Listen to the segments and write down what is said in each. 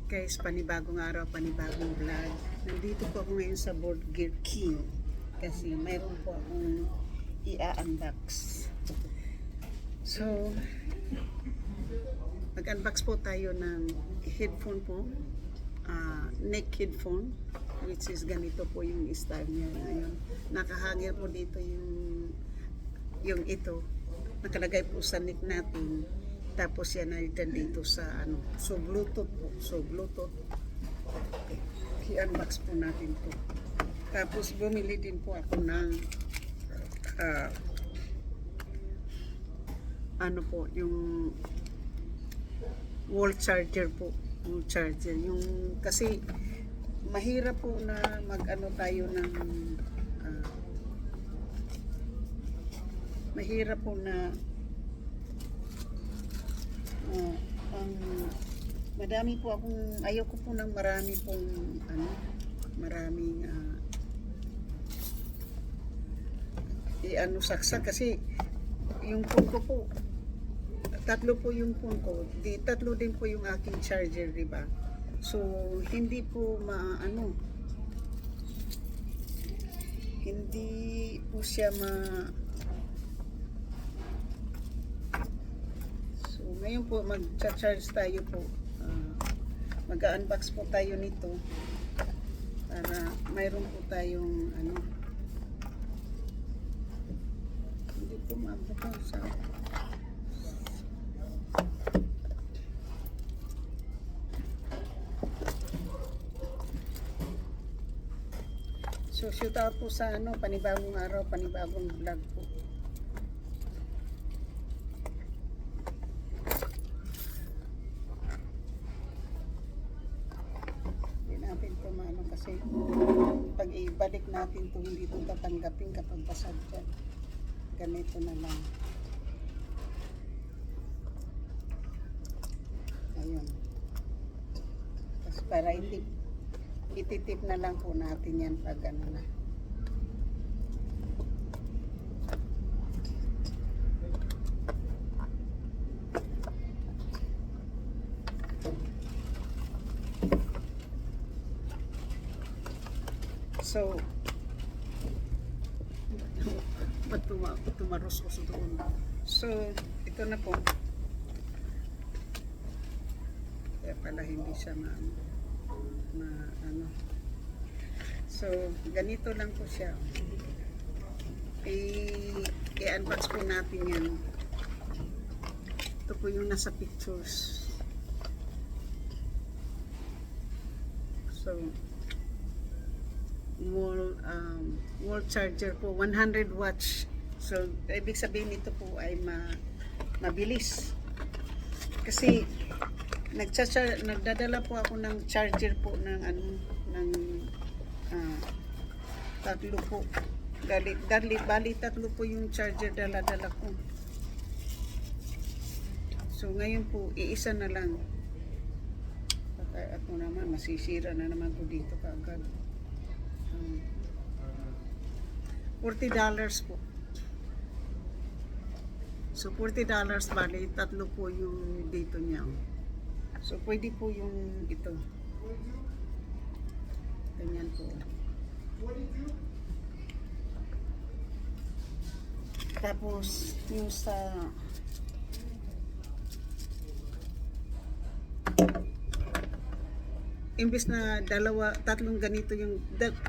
Guys, panibagong araw, panibagong vlog. Nandito po ako ngayon sa Boardgear King kasi mayroon po akong i-unbox. So, mag-unbox po tayo ng headphone po, neck headphone, which is ganito po yung style niya ngayon. Nakahangir po dito yung ito. Nakalagay po sa neck natin. Tapos yan ay dito sa so Bluetooth po. So Bluetooth. Okay. I-unbox po natin to. Tapos bumili din po ako ng yung wall charger po. Wall charger. Yung kasi mahirap po na tayo ng mahirap po na madami po akong ayoko po ng marami pong maraming saksak kasi yung phone ko po tatlo po yung phone ko, tatlo din po yung aking charger, di ba? So hindi po hindi po siya ngayon po mag-charge tayo po, mag-unbox po tayo nito para mayroon po tayong hindi po mabukaw sa so shoot out po sa panibagong araw, panibagong vlog po. Kasi pag ibalik natin ito, hindi ito tatanggapin kapag basag dyan. Ganito na lang. Ayun. Tapos para ititip na lang po natin yan pag na. So, ba't tumaros-os doon? So, ito na po. Kaya pala hindi siya So, ganito lang po siya. I-unbox po natin yan. Ito po yung nasa pictures. So, wall charger po, 100 watts. So ibig sabihin nito po ay mabilis kasi nagdadala po ako ng charger po ng tatlo po, bali tatlo po yung charger dala ko. So ngayon po iisa na lang, ako naman masisira na naman po dito kaagad. $40 po. So $40 bali tatlo po yung dito niya. So pwede po yung ito. Ganyan po. Tapos yung sa imbes na tatlong ganito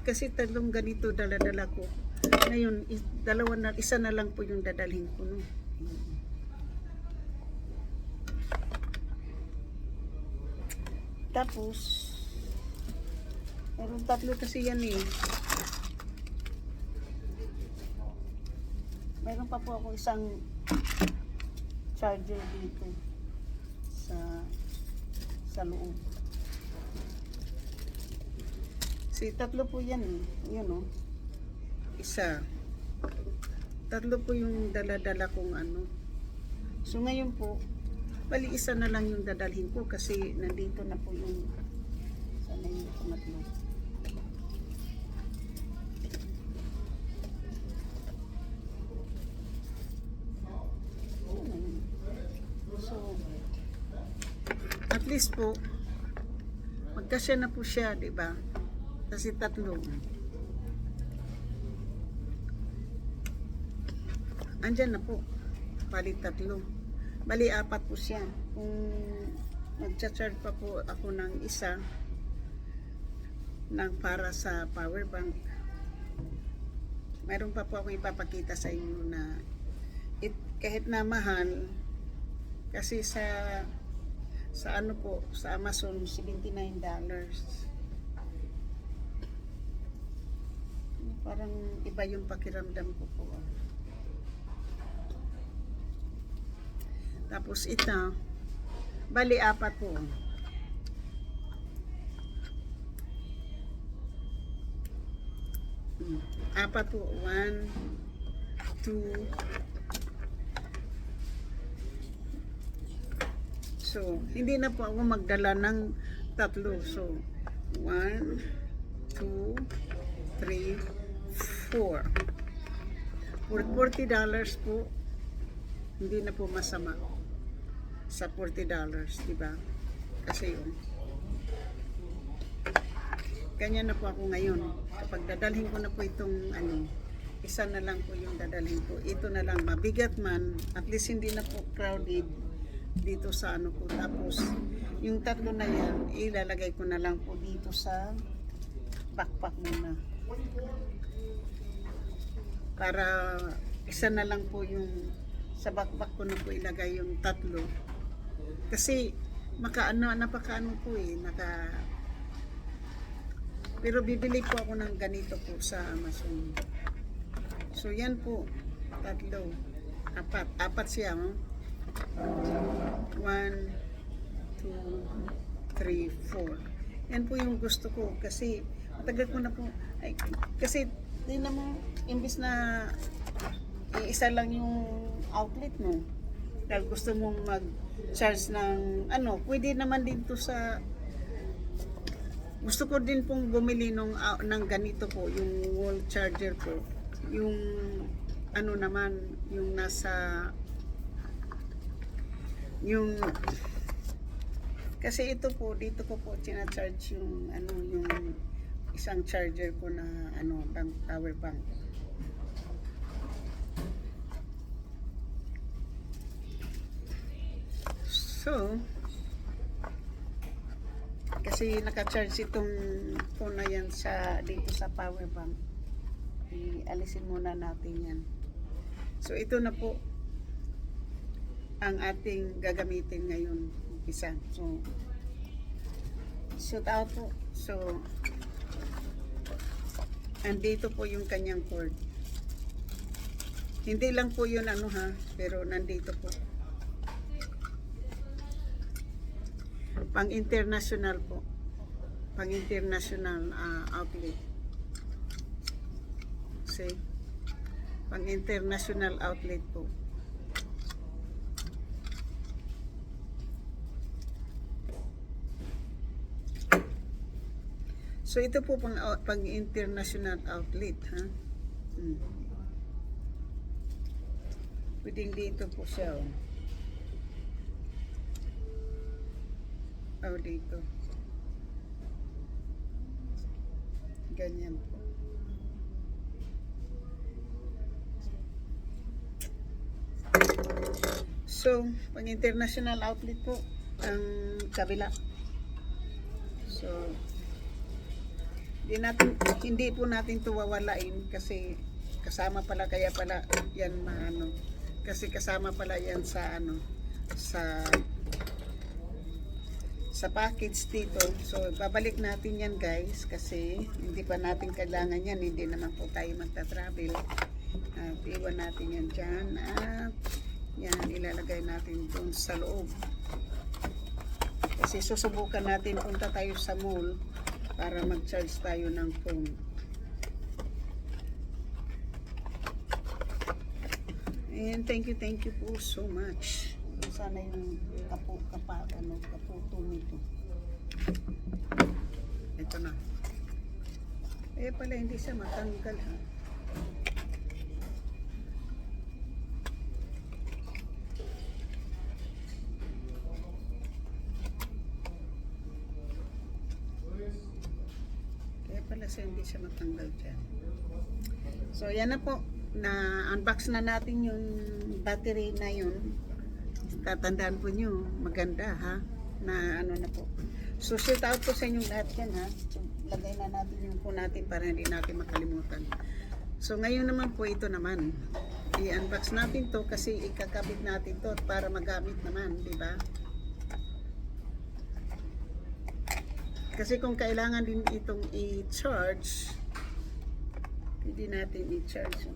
kasi tatlong ganito dala-dala ko. Ngayon, isa na lang po yung dadalhin ko, no? Tapos, meron tatlo kasi yan eh. Meron pa po ako isang charger dito sa loob. Tatlo po yan eh. Yun isa. Tatlo po yung dala-dala kong So ngayon po, bali isa na lang yung dadalhin ko kasi nandito na po yung sana yung tumatlo. So at least po Kasya na po siya, di ba? Kasi tatlo. Andyan na po. Bali tatlo. Bali apat po siya. Kung mag-charge pa po ako ng isa ng para sa power bank, mayroon pa po ako ipapakita sa inyo na kahit na mahal, kasi sa ano po, sa Amazon, $79. Parang iba yung pakiramdam ko po. Tapos ito, bali apat po. Apat po. 1, 2. So, hindi na po ako magdala ng tatlo. So, 1, 2, 3, 4. For $40 po, hindi na po masama sa $40, di ba? Kasi yun. Ganyan na po ako ngayon. Kapag dadalhin ko na po itong isa na lang po yung dadalhin ko. Ito na lang, mabigat man, at least hindi na po crowded dito sa ano po. Tapos, yung tatlo na yan, ilalagay ko na lang po dito sa backpack muna. Para isa na lang po yung sa backpack ko na po ilagay yung tatlo. Kasi napakaano po pero bibili po ako ng ganito po sa Amazon. So yan po, tatlo, apat siya, 1, 2, 3, 4. Yan po yung gusto ko kasi matagal ko na po, kasi tingnan mo, imbis na isa lang yung outlet mo, dahil gusto mong mag-charge ng pwede naman dito sa, gusto ko din pong bumili ng ganito po, yung wall charger po, yung naman, yung nasa, yung, kasi ito po, dito ko po charge yung yung isang charger ko na power bank. So, kasi naka-charge itong phone na yan dito sa power bank. Ialisin muna natin yan. So, ito na po ang ating gagamitin ngayon. Isa. So, shoot out po. So, andito po yung kanyang cord. Hindi lang po yun pero nandito po. Pang-international po. Pang-international outlet. See? Pang-international outlet po. So ito po pang-international outlet, ha? Pwedeng dito po siya, dito. Ganyan po. So, pang international outlet po ang kabila. So, hindi po natin ito wawalain kasi kasama pala, kaya pala yan kasi kasama pala yan sa sa package dito. So, babalik natin yan guys kasi hindi pa natin kailangan yan. Hindi naman po tayo magta-travel. At iwan natin yan dyan. At yan, ilalagay natin dun sa loob. Kasi susubukan natin, punta tayo sa mall para mag-charge tayo ng phone. And thank you po so much. Sana yung kaputo nito. Ito na. Pala hindi siya matanggal, ha. kasi hindi siya matanggal dyan. So yan na po, na unbox na natin yung battery na yun. Tatandaan po nyo, maganda ha, na ano na po. So shoot out po sa inyong lahat yan ha. So, lagay na natin yung po natin para hindi natin makalimutan. So ngayon naman po ito naman, i-unbox natin to kasi ikakabit natin to para magamit naman, di ba? Kasi kung kailangan din itong i-charge, hindi natin i-charge.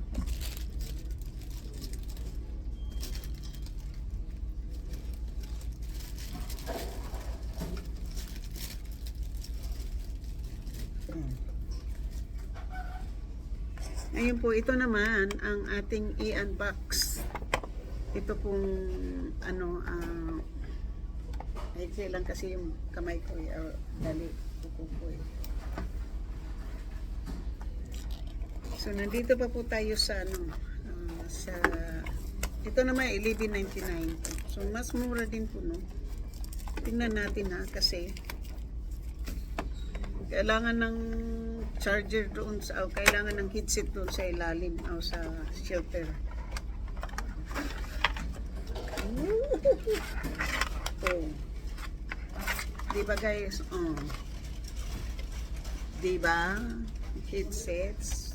Ngayon po, ito naman ang ating i-unbox. Ito pong ano, maiksi lang kasi yung kamay ko, dali, kuko po eh. So, nandito pa po tayo sa ano, sa, ito naman 11.99. So, mas mura din po, no? Tingnan natin ha, kasi kailangan ng charger doon sa, kailangan ng headset doon sa ilalim o sa shelter. Oh. Diba guys? Oh. Diba? Headsets.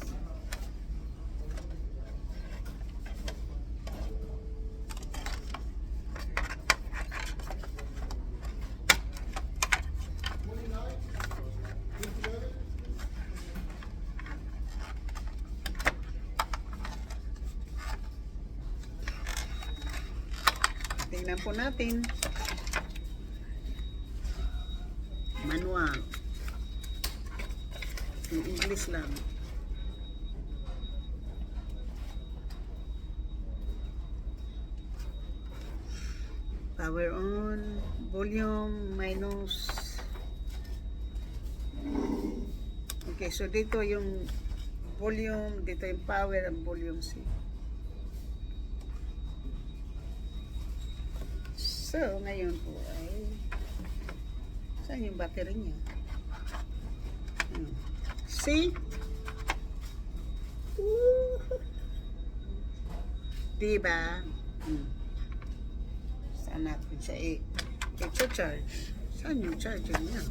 Tingnan po natin. Manual. In English lang. Power on, volume minus. Okay, so dito yung volume, dito yung power and volume C. So, ngayon po ay saan yung battery niya? See? Diba? Saan natin siya i-charge? Saan yung charger niya?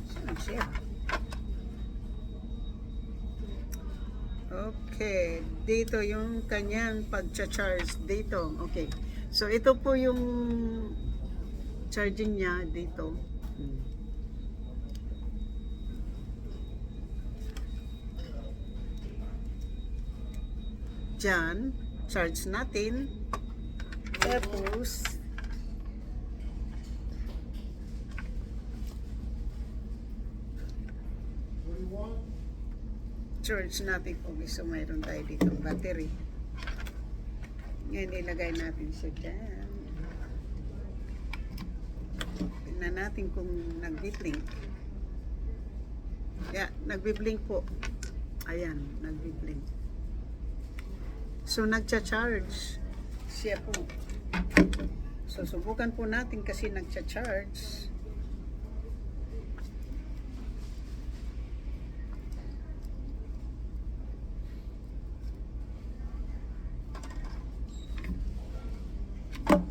Saan siya? Okay, dito yung kanyang pag-charge dito. Okay. So ito po yung charging niya dito. Diyan, charge natin. Tapos charge natin po. So, mayroon tayo dito battery. Ngayon, ilagay natin siya dyan. Tingnan natin kung nagbi-blink. Yeah, nagbi-blink po. Ayan, nagbi-blink. So, nagcha-charge siya po. So, subukan po natin kasi nagcha-charge.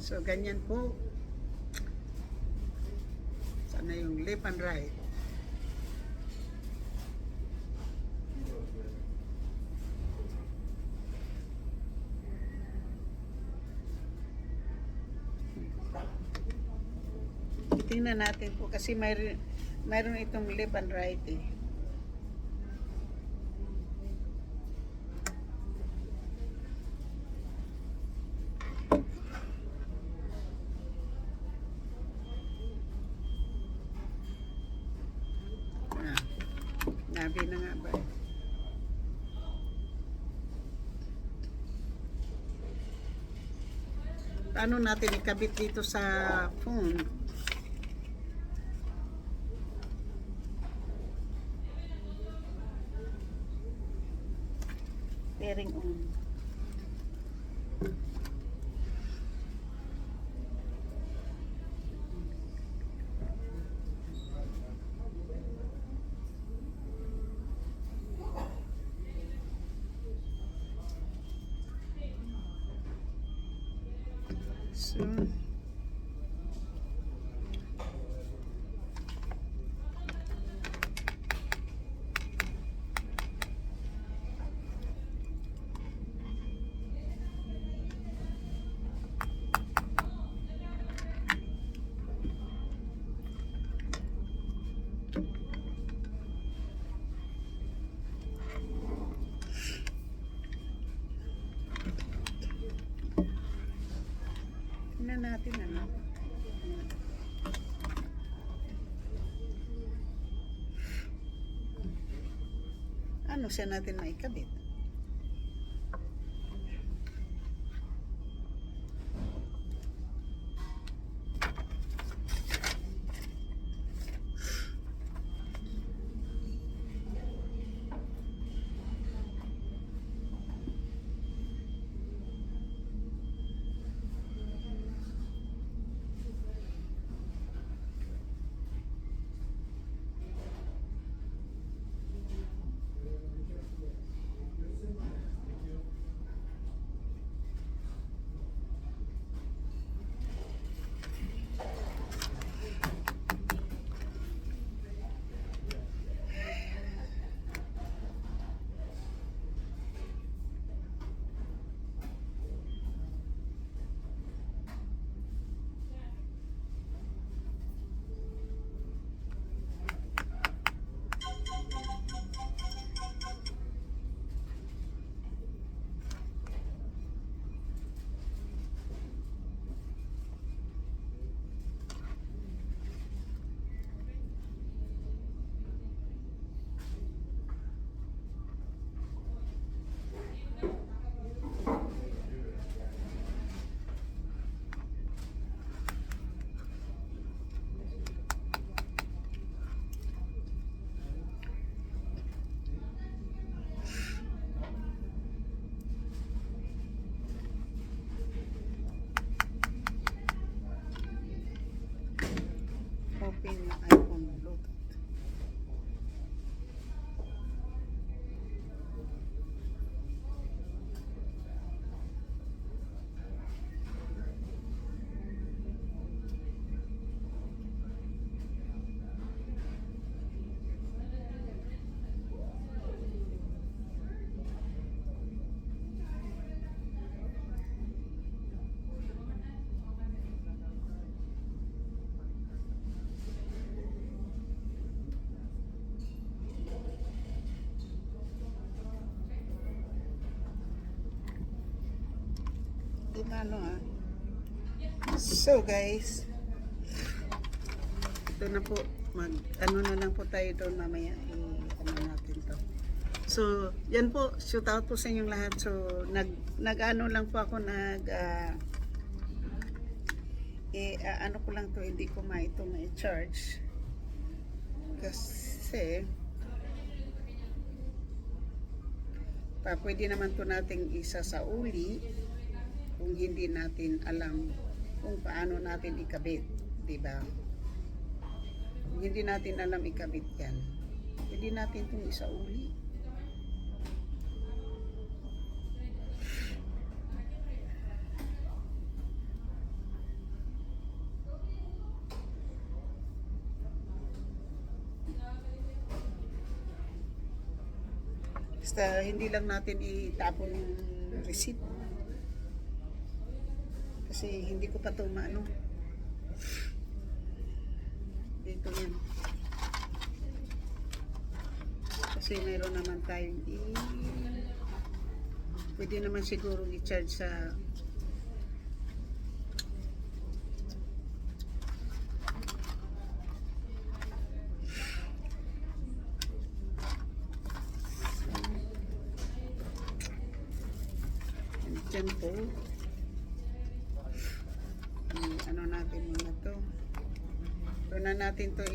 So, ganyan po. Sana yung left and right. Tingnan natin po kasi mayroon itong left and right eh. Nabi na nga ba? Paano natin ikabit dito sa phone? Bearing on. So, tingnan natin ano. Ano siya natin maikabit? Open yung iPhone Bluetooth. Ano ah. So guys, ito na po, ano na lang po tayo doon mamaya, ano natin to. So, yan po, shoot out po sa inyong lahat. So, nag-ano lang po ako, ano ko lang to, hindi ko may charge. Kasi, pwede naman to nating isa sa uli kung hindi natin alam kung paano natin ikabit, di ba? Kung hindi natin alam ikabit yan, hindi natin itong isauli. Basta hindi lang natin itapon yung receipt. Kasi hindi ko pa ito maano. Dito yan. Kasi meron naman tayong pwede naman siguro i-charge sa dyan po. Ano natin muna to. Ito na natin to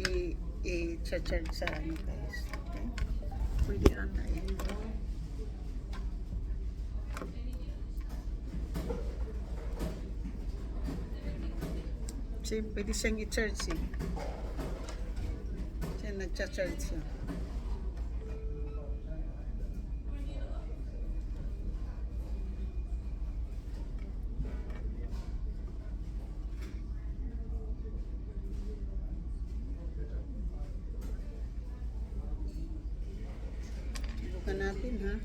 i-charge sa ano guys. Okay? Pwede lang tayo. Kasi pwede siyang i-charge eh. Siya nag-charge siya. natin ha.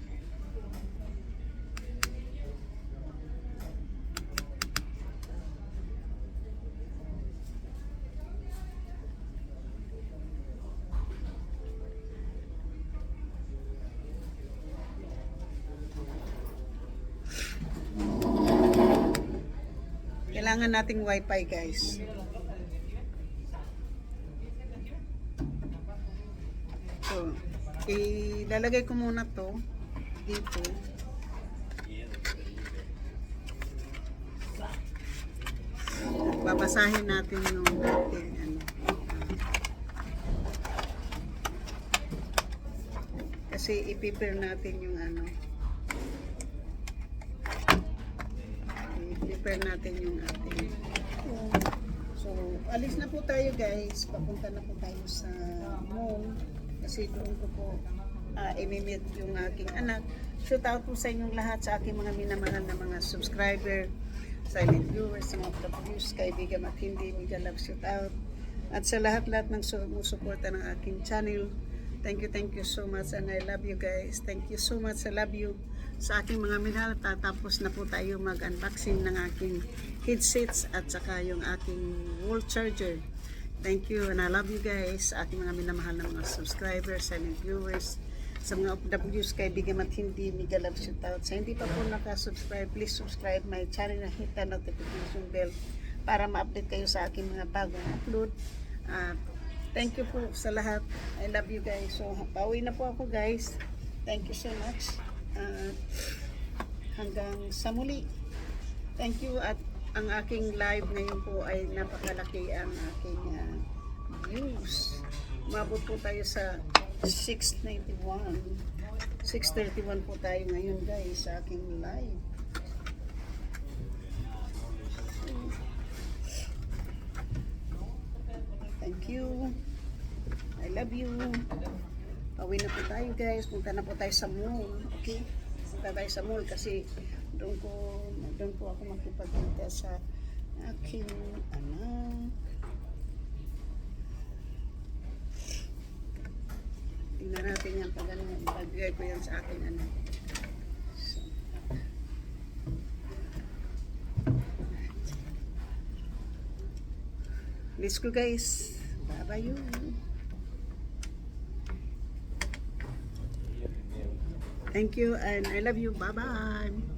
Kailangan nating wifi guys. So, ilalagay ko muna to dito. Babasahin natin yung ating ano. Kasi i-prepare natin yung ano. I-prepare natin yung ating. So, alis na po tayo guys. Papunta na po tayo sa mall. Kasi doon ko po i-meet yung aking anak. Shout out po sa inyong lahat, sa aking mga minamahal na mga subscriber, silent viewers, sa mga views, kaibigan at hindi, mega love shout out. At sa lahat-lahat ng sumusuporta ng aking channel, thank you so much and I love you guys. Thank you so much, I love you. Sa aking mga minahal, tatapos na po tayo mag-unboxing ng aking headsets at saka yung aking wall charger. Thank you and I love you guys, sa aking mga minamahal na mga subscribers, silent viewers, sa mga OFWs, kaibigan at hindi, mega love shout out. Sa hindi pa po nakasubscribe, please subscribe my channel and hit the notification bell para ma-update kayo sa aking mga bagong upload. Thank you po sa lahat. I love you guys. So, pauwi na po ako guys. Thank you so much. Hanggang sa muli. Thank you at ang aking live ngayon po ay napakalaki ang aking views. Umabot po tayo sa 691. 631 po tayo ngayon guys sa aking live. Thank you. I love you. Pauwi na po tayo guys. Punta na po tayo sa mall. Okay? Punta tayo sa mall kasi doon po ako makipagkita sa aking anak. Tingnan natin yan pag ano, ibagay ko yan sa aking anak. So, let's go guys. Bye-bye you. Thank you and I love you. Bye-bye.